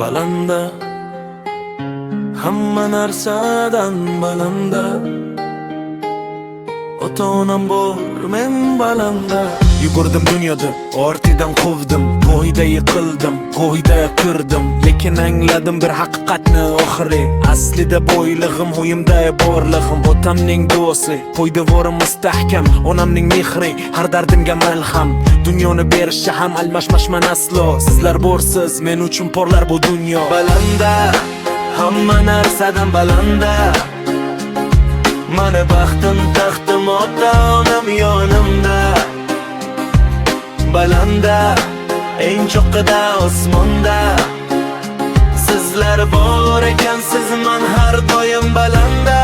balanda, hamma narsadan balanda. Ota-onam bor, men balanda. Yugurdim dunyoda, ortidan quvdim, qo'yda yiqildim, qo'yda kirdim. Lekin angladim bir haqiqatni oxiri. Aslida boylig'im, o'yimda borlig'im. Otamning duosi, poydevorim mustahkam, onamning mehri, har dardimga malham. Dunyoni berishcha ham almashmashman aslo. Sizlar borsiz, men uchun porlar bu dunyo. Balanda, hamma narsadan balanda. Mana baxtim, taxtim, ota-onam yonimda. Balanda, eng cho'qqida osmonda. Sizlar bor ekansiz, men har doim balanda.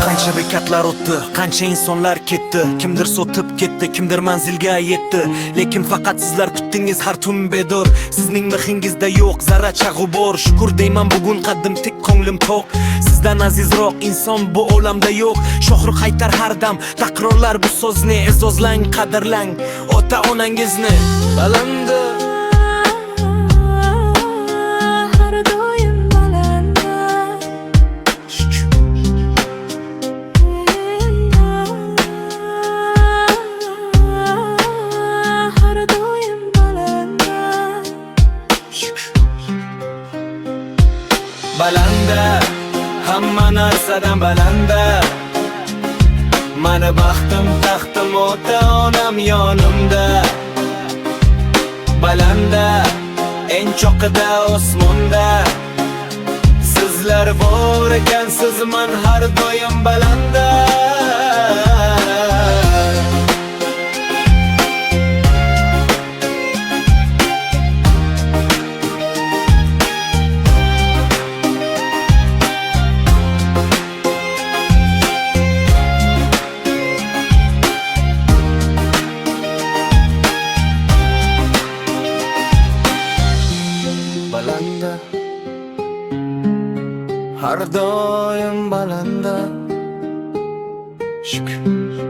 Qancha bekatlar o'tdi, qancha insonlar ketdi. Kimdir sotib ketdi, kimdir manzilga yetdi. Lekin faqat sizlar kutdingiz har tun bedor. Sizning mixingizda yo'q zarracha g'ubor. Shukr deyman bugun qaddim tik, ko'nglim to'q. Sizdan azizroq inson bu olamda yo'q. Shohruh qaytar har dam, takrorlar bu so'zni. E'zozlang, qadrlang ota-onangizni. Balanda, har doim balanda. Har doim balanda. balanda, hamma narsadan balanda. Mana baxtim, taxtim, ota-onam yonimda. Balanda, eng cho'qqida osmonda. Sizlar bor ekansiz, men har doim balanda. Balanda, har doim balanda. Shukr.